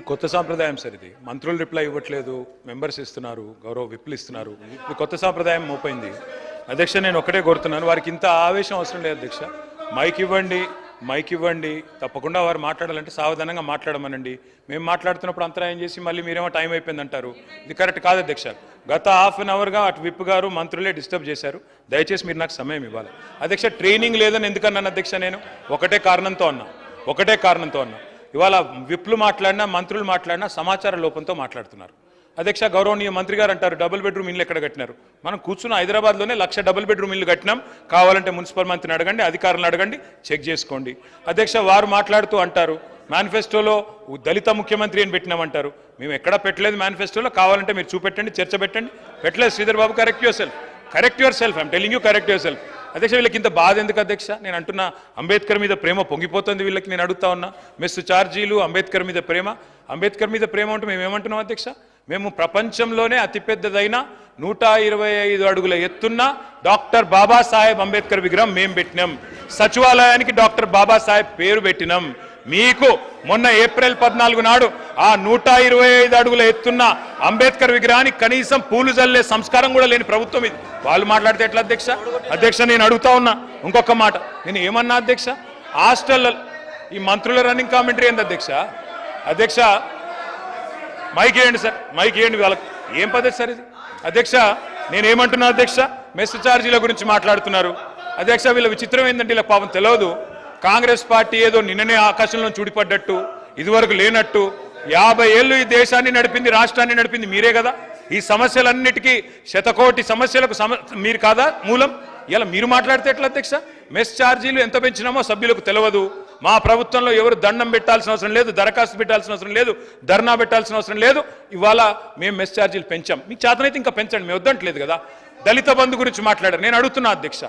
కొత్త సాంప్రదాయం సార్ ఇది. మంత్రులు రిప్లై ఇవ్వట్లేదు, మెంబర్స్ ఇస్తున్నారు, గౌరవ విప్లు ఇస్తున్నారు. ఇది కొత్త సాంప్రదాయం మోపైంది. అధ్యక్ష, నేను ఒకటే కోరుతున్నాను, వారికి ఇంత ఆవేశం అవసరం లేదు అధ్యక్ష. మైక్ ఇవ్వండి, తప్పకుండా వారు మాట్లాడాలంటే సావధానంగా మాట్లాడమనండి. మేము మాట్లాడుతున్నప్పుడు అంతరాయం చేసి మళ్ళీ మీరేమో టైం అయిపోయింది అంటారు. ఇది కరెక్ట్ కాదు అధ్యక్ష. గత హాఫ్ అన్ అవర్గా అటు విప్ గారు మంత్రులే డిస్టర్బ్ చేశారు. దయచేసి మీరు నాకు సమయం ఇవ్వాలి అధ్యక్ష. ట్రైనింగ్ లేదని ఎందుకన్నాను అధ్యక్ష? నేను ఒకటే కారణంతో అన్నా. ఇవాళ విప్లు మాట్లాడినా, మంత్రులు మాట్లాడినా సమాచార లోపంతో మాట్లాడుతున్నారు అధ్యక్ష. గౌరవనీయ మంత్రి గారు అంటారు డబుల్ బెడ్రూమ్ ఇల్లు ఎక్కడ కట్టినారు? మనం కూర్చున్న హైదరాబాద్లోనే 1,00,000 డబుల్ బెడ్రూమ్ ఇల్లు కట్టినాం. కావాలంటే మున్సిపల్ మంత్రిని అడగండి, అధికారులను అడగండి, చెక్ చేసుకోండి అధ్యక్ష. వారు మాట్లాడుతూ అంటారు మేనిఫెస్టోలో దళిత ముఖ్యమంత్రి అని పెట్టినామంటారు. మేము ఎక్కడా పెట్టలేదు మేనిఫెస్టోలో. కావాలంటే మీరు చూపెట్టండి, చర్చ పెట్టండి. పెట్టలేదు Sridhar Babu. Correct yourself I'm telling you, correct yourself అధ్యక్ష. వీళ్ళకి ఇంత బాధ ఎందుకు అధ్యక్ష? నేను అంటున్నా, అంబేద్కర్ మీద ప్రేమ పొంగిపోతుంది వీళ్ళకి. నేను అడుగుతా ఉన్నా, మెస్సు ఛార్జీలు, అంబేద్కర్ మీద ప్రేమ అంటే మేము ఏమంటున్నాం అధ్యక్ష? మేము ప్రపంచంలోనే అతిపెద్దదైన 125 అడుగుల ఎత్తున్న డాక్టర్ బాబాసాహెబ్ అంబేద్కర్ విగ్రహం మేము పెట్టినాం. సచివాలయానికి డాక్టర్ బాబాసాహెబ్ పేరు పెట్టినాం. మీకు మొన్న ఏప్రిల్ 14 నాడు ఆ 125 అడుగుల ఎత్తున్న అంబేద్కర్ విగ్రహానికి కనీసం పూలు జల్లే సంస్కారం కూడా లేని ప్రభుత్వం ఇది. వాళ్ళు మాట్లాడితే ఎట్లా అధ్యక్ష? నేను అడుగుతా ఉన్నా ఇంకొక మాట. నేను ఏమన్నా అధ్యక్ష? హాస్టల్ ఈ మంత్రుల రన్నింగ్ కామెంటరీ ఏంది అధ్యక్ష? మైక్ ఇవ్వండి సార్, మైక్ ఇవ్వండి. వాళ్ళకి ఏం పద్ధతి సార్ ఇది అధ్యక్ష? నేనేమంటున్నా అధ్యక్ష? మెస్ ఛార్జీల గురించి మాట్లాడుతున్నారు అధ్యక్ష. వీళ్ళ విచిత్రం ఏంటంటే వీళ్ళకి పాపం తెలియదు. కాంగ్రెస్ పార్టీ ఏదో నిన్ననే ఆకాశంలో చూడిపడ్డట్టు, ఇదివరకు లేనట్టు 50 ఏళ్ళు ఈ దేశాన్ని నడిపింది, రాష్ట్రాన్ని నడిపింది మీరే కదా. ఈ సమస్యలన్నిటికీ, శతకోటి సమస్యలకు మీరు కాదా మూలం? ఇలా మీరు మాట్లాడితే ఎట్లా అధ్యక్ష? మెస్ ఛార్జీలు ఎంత పెంచినామో సభ్యులకు తెలియదు. మా ప్రభుత్వంలో ఎవరు దండం పెట్టాల్సిన అవసరం లేదు, దరఖాస్తు పెట్టాల్సిన అవసరం లేదు, ధర్నా పెట్టాల్సిన అవసరం లేదు. ఇవాళ మేము మెస్ ఛార్జీలు పెంచాం. మీకు చేతనైతే ఇంకా పెంచండి, మేము వద్దంటలేదు కదా. దళిత బంధు గురించి మాట్లాడారు. నేను అడుగుతున్నా అధ్యక్ష,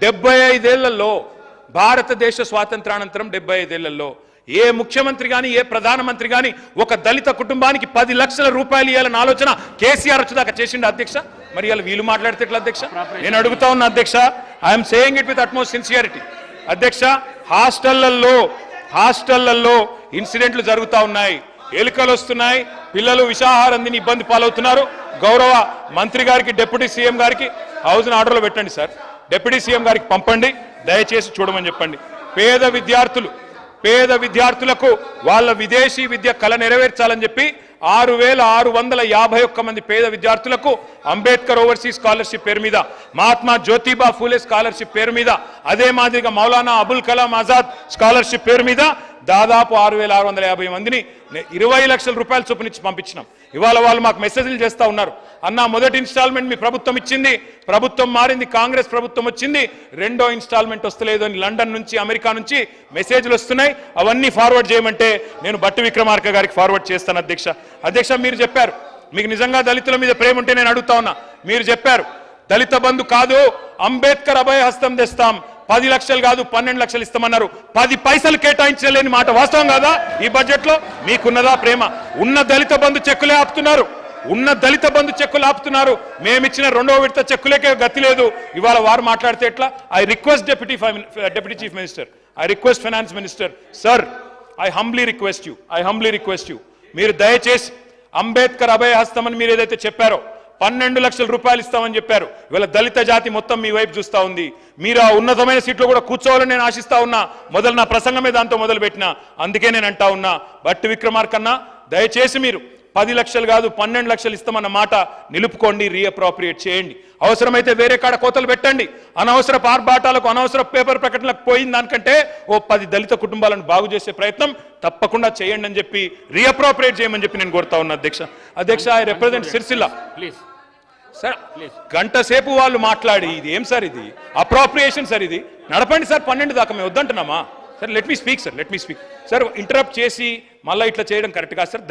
75 ఏళ్లలో భారతదేశ స్వాతంత్రానంతరం 75 ఏళ్లలో ఏ ముఖ్యమంత్రి కానీ, ఏ ప్రధానమంత్రి కానీ ఒక దళిత కుటుంబానికి 10 లక్షల రూపాయలు ఇవ్వాలన్న ఆలోచన కేసీఆర్ వచ్చేదాకా చేసిండు అధ్యక్ష. మరి ఇలా వీళ్ళు మాట్లాడితే ఎట్లా అధ్యక్ష? నేను అడుగుతా ఉన్నా అధ్యక్ష, I'm saying it with utmost sincerity అధ్యక్ష. హాస్టళ్లలో ఇన్సిడెంట్లు జరుగుతూ ఉన్నాయి, ఎలుకలు వస్తున్నాయి, పిల్లలు విషాహారం తిని ఇబ్బంది పాలవుతున్నారు. గౌరవ మంత్రి గారికి, డిప్యూటీ సీఎం గారికి హౌస్ ఆర్డర్లో పెట్టండి సార్. డిప్యూటీ సీఎం గారికి పంపండి, దయచేసి చూడమని చెప్పండి. పేద విద్యార్థులకు వాళ్ళ విదేశీ విద్య కళ నెరవేర్చాలని చెప్పి 6,651 మంది పేద విద్యార్థులకు అంబేద్కర్ ఓవర్సీస్ స్కాలర్షిప్ పేరు మీద, మహాత్మా జ్యోతిబా ఫూలే స్కాలర్షిప్ పేరు మీద, అదే మాదిరిగా మౌలానా అబుల్ కలాం ఆజాద్ స్కాలర్షిప్ పేరు మీద దాదాపు 6,650 మందిని 20 లక్షల రూపాయలు చొప్పునిచ్చి పంపించినాం. ఇవాళ వాళ్ళు మాకు మెసేజ్లు చేస్తూ ఉన్నారు, అన్న మొదటి ఇన్స్టాల్మెంట్ మీ ప్రభుత్వం ఇచ్చింది, ప్రభుత్వం మారింది, కాంగ్రెస్ ప్రభుత్వం వచ్చింది, రెండో ఇన్స్టాల్మెంట్ వస్తలేదు అని లండన్ నుంచి, అమెరికా నుంచి మెసేజ్లు వస్తున్నాయి. అవన్నీ ఫార్వర్డ్ చేయమంటే నేను బట్టి విక్రమార్క గారికి ఫార్వర్డ్ చేస్తాను అధ్యక్ష. మీరు చెప్పారు మీకు నిజంగా దళితుల మీద ప్రేమ ఉంటే నేను అడుగుతా ఉన్నా, మీరు చెప్పారు దళిత బంధు కాదు, అంబేద్కర్ అభయ హస్తం తెస్తాం, 10 లక్షలు కాదు 12 లక్షలు ఇస్తామన్నారు. 10 పైసలు కేటాయించలేని మాట వాస్తవం కాదా? ఈ బడ్జెట్ లో మీకున్నదా ప్రేమ? ఉన్న దళిత బంధు చెక్కులే ఆపుతున్నారు. మేమిచ్చిన 2వ విడత చెక్కులకే గతి లేదు. ఇవాళ వారు మాట్లాడితే ఎట్లా? I request deputy chief minister, I request finance minister, sir I humbly request you మీరు దయచేసి అంబేద్కర్ అభయ హస్తం అని మీరు ఏదైతే చెప్పారో 12 లక్షల రూపాయలు ఇస్తామని చెప్పారు. ఇవాళ దళిత జాతి మొత్తం మీ వైపు చూస్తూ ఉంది. మీరు ఆ ఉన్నతమైన సీట్లో కూడా కూర్చోవాలని నేను ఆశిస్తా ఉన్నా. మొదలు నా ప్రసంగమే దాంతో మొదలు పెట్టినా. అందుకే నేను అంటా ఉన్నా, బట్టి విక్రమార్కన్నా దయచేసి మీరు 10 లక్షలు కాదు 12 లక్షలు ఇస్తామన్న మాట నిలుపుకోండి, రీఅప్రోప్రియేట్ చేయండి. అవసరమైతే వేరే కాడ కోతలు పెట్టండి. అనవసర ఆర్భాటాలకు, అనవసర పేపర్ ప్రకటనలకు పోయిన దానికంటే ఓ 10 దళిత కుటుంబాలను బాగు చేసే ప్రయత్నం తప్పకుండా చేయండి అని చెప్పి, రీఅప్రోప్రియేట్ చేయమని చెప్పి నేను కోరుతా ఉన్నా అధ్యక్ష. I represent Sircilla. సార్ గంట సేపు వాళ్ళు మాట్లాడి ఇది ఏం సార్, ఇది అప్రోప్రియేషన్ సార్, ఇది నడపండి సార్ 12 దాకా. మేము వద్దంటున్నామా sir? Let me speak sir. Interrupt చేసి మళ్ళీ ఇట్లా చేయడం కరెక్ట్ కాదు సార్.